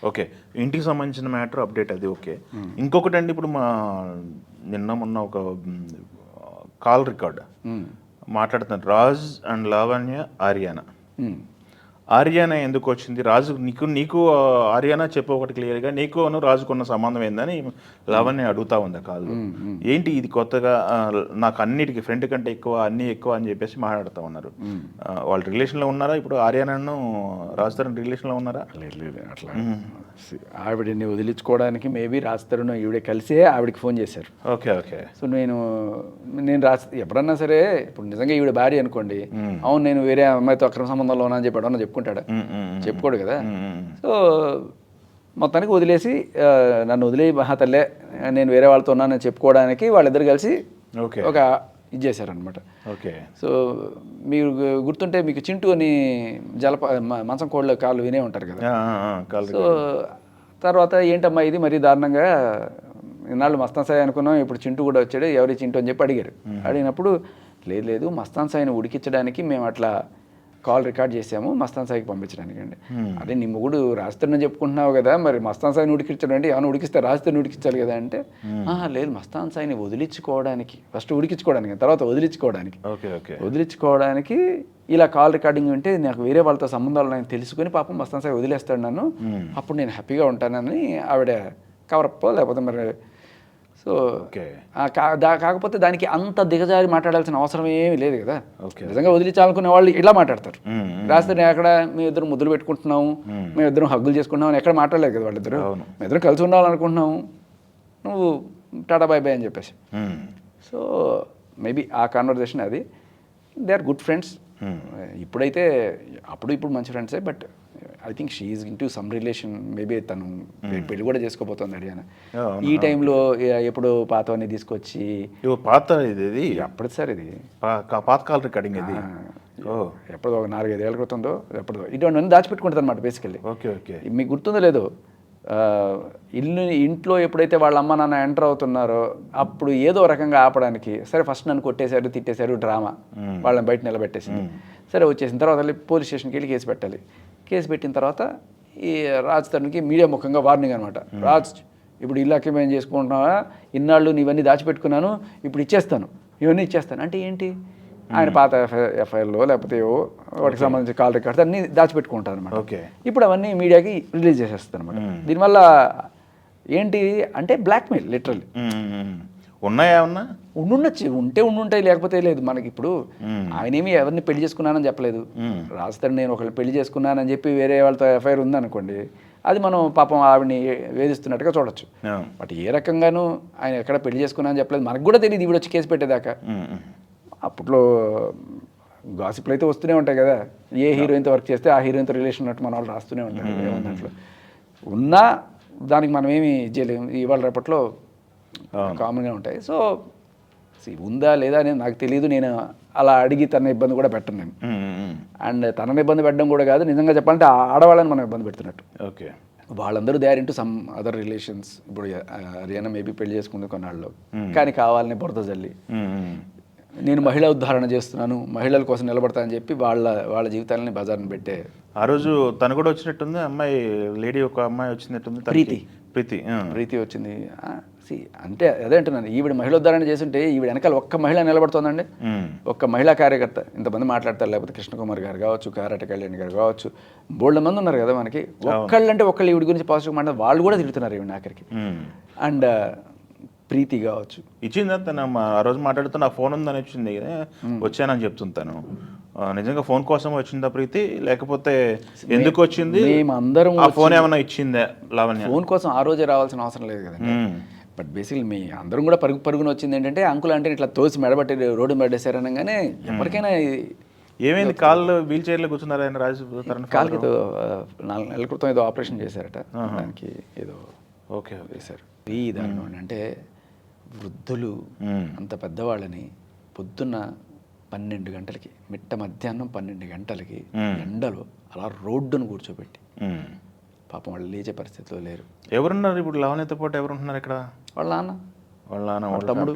Okay, ఇంటికి సంబంధించిన matter update అది ఓకే. ఇంకొకటి అండి, ఇప్పుడు మొన్న ఒక కాల్ రికార్డ్ మాట్లాడుతున్నారు రాజ్ అండ్ లావణ్య ఆర్యానా. ఆర్యానా ఎందుకు వచ్చింది రాజు నీకు ఆర్యానా చెప్పు ఒకటి క్లియర్గా, నీకు రాజుకున్న సంబంధం ఏందని లావణ్య అడుగుతా ఉంది కాళ్ళు. ఏంటి ఇది కొత్తగా నాకు అన్నిటికీ ఫ్రెండ్ కంటే ఎక్కువ అన్నీ ఎక్కువ అని చెప్పేసి మాట్లాడుతూ ఉన్నారు. వాళ్ళు రిలేషన్లో ఉన్నారా ఇప్పుడు? ఆర్యానాను రాజు తరుణ్ రిలేషన్లో ఉన్నారా? లేదు అట్లా. ఆవిడని వదిలించుకోవడానికి మేబీ రాజ్ తరుణ్ ఈవిడే కలిసే ఆవిడకి ఫోన్ చేశారు. Okay okay. సో నేను ఎప్పుడన్నా సరే ఇప్పుడు నిజంగా ఈవిడ భార్య అనుకోండి, అవును నేను వేరే అమ్మాయితో అక్రమ సంబంధంలో ఉన్నా అని చెప్పి ఎవడన్నా చెప్పుకుంటాడా? చెప్పుకోడు కదా. సో మొత్తానికి వదిలేసి నన్ను వదిలే తల్లే నేను వేరే వాళ్ళతో ఉన్నానని చెప్పుకోవడానికి వాళ్ళిద్దరు కలిసి ఒక ఇది చేశారనమాట. ఓకే. సో మీరు గుర్తుంటే మీకు చింటూ అని మంచం కోళ్ళ కాళ్ళు వినే ఉంటారు కదా. సో తర్వాత ఏంటమ్మా ఇది మరీ దారుణంగా, ఇన్నాళ్ళు మస్తాన్ సాయి అనుకున్నాం, ఇప్పుడు చింటూ కూడా వచ్చాడు, ఎవరి చింటూ అని చెప్పి అడిగారు. అడిగినప్పుడు లేదు మస్తాన్ సాయిని ఉడికించడానికి మేము అట్లా కాల్ రికార్డ్ చేసాము మస్తాన్ సాయికి పంపించడానికి అండి. అదే నీ మొగుడు రాజతరుణ్ చెప్పుకుంటున్నావు కదా, మరి మస్తాన్ సాయిని ఉడికించడం అంటే ఏమైనా ఉడికిస్తే రాజతరుణ్ ఉడికించాలి కదా అంటే, లేదు మస్తాన్ సాయిని వదిలించుకోవడానికి, ఫస్ట్ ఉడికించుకోవడానికి తర్వాత వదిలించుకోవడానికి ఇలా కాల్ రికార్డింగ్ ఉంటే నాకు వేరే వాళ్ళతో సంబంధాలు నేను తెలుసుకుని పాపం మస్తాన్ సాయి వదిలేస్తాడు నన్ను, అప్పుడు నేను హ్యాపీగా ఉంటానని ఆవిడ కవరప్పో లేకపోతే మరి. సో కాకపోతే దానికి అంత దిగజారి మాట్లాడాల్సిన అవసరం ఏమీ లేదు కదా. నిజంగా వదిలించాలనుకునే వాళ్ళు ఇలా మాట్లాడతారు. రాస్తే ఎక్కడ మీ ఇద్దరు ముద్దులు పెట్టుకుంటున్నాము, మేము ఇద్దరం హగ్గులు చేసుకుంటున్నాము అని ఎక్కడ మాట్లాడలేదు కదా వాళ్ళిద్దరు. మేము ఇద్దరం కలిసి ఉండాలనుకుంటున్నాము, నువ్వు టాటా బై బై అని చెప్పేసి. సో మేబీ ఆ కాన్వర్జేషన్ అది. They are good friends. ఇప్పుడైతే ఇప్పుడు మంచి ఫ్రెండ్సే. But I think she is into some relation. Maybe తను పెళ్లి కూడా చేసుకోబోతుంది హర్యానా ఈ టైంలో. ఎప్పుడు పాతవన్నీ తీసుకొచ్చి పాత ఇది అప్పుడు సార్ ఇది పాత కాల్ రికార్డింగ్ ఇది ఎప్పుడో ఒక 4-5 ఏళ్ళ క్రితంలో ఎప్పుడో ఇటువంటి దాచిపెట్టుకుంటుంది అనమాట బేసికల్లీ. Okay okay. మీకు గుర్తుందో లేదో, ఇంట్లో ఎప్పుడైతే వాళ్ళ అమ్మ నాన్న ఎంటర్ అవుతున్నారో అప్పుడు ఏదో రకంగా ఆపడానికి సరే ఫస్ట్ నన్ను కొట్టేశారు తిట్టేశారు డ్రామా, వాళ్ళని బయట నిలబెట్టేసింది. సరే వచ్చేసిన తర్వాత పోలీస్ స్టేషన్కి వెళ్ళి కేసు పెట్టాలి. కేసు పెట్టిన తర్వాత ఈ రాజ్ తరుణ్కి మీడియా ముఖంగా వార్నింగ్ అనమాట. రాజ్ ఇప్పుడు ఇల్లాకి మేము చేసుకుంటున్నావా, ఇన్నాళ్ళు నీవన్నీ దాచిపెట్టుకున్నాను, ఇప్పుడు ఇచ్చేస్తాను, ఇవన్నీ ఇచ్చేస్తాను అంటే ఏంటి? ఆయన పాత ఎఫ్ఐఆర్లో లేకపోతే వాటికి సంబంధించి కాల్ రికార్డ్స్ అన్నీ దాచిపెట్టుకుంటారు అనమాట. ఇప్పుడు అవన్నీ మీడియాకి రిలీజ్ చేసేస్తాను అనమాట. దీనివల్ల ఏంటి అంటే బ్లాక్మెయిల్ లిటరల్లీ. ఉన్నాయా ఉండుంటాయి లేకపోతే లేదు. మనకి ఇప్పుడు ఆయనేమి ఎవరిని పెళ్లి చేసుకున్నానని చెప్పలేదు. రాజధాని నేను ఒకళ్ళు పెళ్లి చేసుకున్నానని చెప్పి వేరే వాళ్ళతో ఎఫ్ఐఆర్ ఉందనుకోండి, అది మనం పాపం ఆవిడని వేధిస్తున్నట్టుగా చూడొచ్చు. బట్ ఏ రకంగానూ ఆయన ఎక్కడ పెళ్లి చేసుకున్నానని చెప్పలేదు, మనకు కూడా తెలియదు ఈవిడ వచ్చి కేసు పెట్టేదాకా. అప్పట్లో గాసిప్లు అయితే వస్తూనే ఉంటాయి కదా, ఏ హీరోయిన్తో వర్క్ చేస్తే ఆ హీరోయిన్తో రిలేషన్ ఉన్నట్టు మన వాళ్ళు రాస్తూనే ఉంటారు. దాంట్లో ఉన్నా దానికి మనం ఏమి చేయలేము, ఇవాళ రేపట్లో కామన్గా ఉంటాయి. సో ఉందా లేదా అనేది నాకు తెలియదు. నేను అలా అడిగి తన ఇబ్బంది కూడా పెట్టను నేను. అండ్ తనని ఇబ్బంది పెట్టడం కూడా కాదు, నిజంగా చెప్పాలంటే ఆడవాళ్ళని మనం ఇబ్బంది పెడుతున్నట్టు. ఓకే. వాళ్ళందరూ they are into some other relations. ఇప్పుడు హర్యానా మేబీ పెళ్లి చేసుకుంది కొన్నాళ్ళు, కానీ కావాలని బురద జల్లి నేను మహిళా ఉద్ధారణ చేస్తున్నాను, మహిళల కోసం నిలబడతానని చెప్పి వాళ్ళ జీవితాలని బజార్ని పెట్టే. ఆ రోజు తను కూడా వచ్చినట్టుంది, అమ్మాయి లేడీ ఒక అమ్మాయి వచ్చినట్టుంది, ప్రీతి వచ్చింది. అంటే అదే అంటున్నాను, ఈవిడ మహిళా ఉద్ధారణ చేస్తుంటే ఈవిడ వెనకాల ఒక్క మహిళ నిలబడుతోందండి, ఒక్క మహిళా కార్యకర్త. ఇంతమంది మాట్లాడతారు, లేకపోతే కృష్ణకుమార్ గారు కావచ్చు, కారాట కళ్యాణ్ గారు కావచ్చు, బోల్డ్ మంది ఉన్నారు కదా మనకి. ఒక్కళ్ళంటే ఒకళ్ళు ఈవిడ గురించి పాజిటివ్ మాట్లాడారు, వాళ్ళు కూడా తిడుతున్నారు ఈవిడ ఆఖరికి. అండ్ ప్రీతి కావచ్చు, ఇచ్చిందా తను ఆ రోజు మాట్లాడుతూ నా ఫోన్ ఉందని వచ్చింది, వచ్చానని చెప్తుంటాను. నిజంగా ఫోన్ కోసం వచ్చిందా ప్రీతి, లేకపోతే ఎందుకు వచ్చింది? మేమందరం ఫోన్ ఏమైనా ఇచ్చిందా లావణ్య? ఫోన్ కోసం ఆ రోజే రావాల్సిన అవసరం లేదు కదండి. బట్ బేసిక్లీ మీ అందరం కూడా పరుగున వచ్చింది ఏంటంటే, అంకుల్ అంటే ఇట్లా తోసి మెడబట్టి రోడ్డు మెడేశారనగానే ఎవరికైనా ఏమైంది, కాళ్ళు వీల్ చైర్లో కూర్చున్నారు ఆయన రాజు తరుణ్? కాళ్ళకి ఏదో 4 నెలల క్రితం ఏదో ఆపరేషన్ చేశారట, దానికి ఏదో చేశారు. ఈ దాని అంటే వృద్ధులు అంత పెద్దవాళ్ళని పొద్దున్న 12 గంటలకి, మిట్ట మధ్యాహ్నం 12 గంటలకి ఎండలో అలా రోడ్డును కూర్చోబెట్టి పాపం వాళ్ళు లేచే పరిస్థితిలో లేరు. ఎవరున్నారు ఇప్పుడు లావణ్యతో పాటు? ఎవరుంటున్నారు ఇక్కడ? వాళ్ళ నాన్న, వాళ్ళ తమ్ముడు,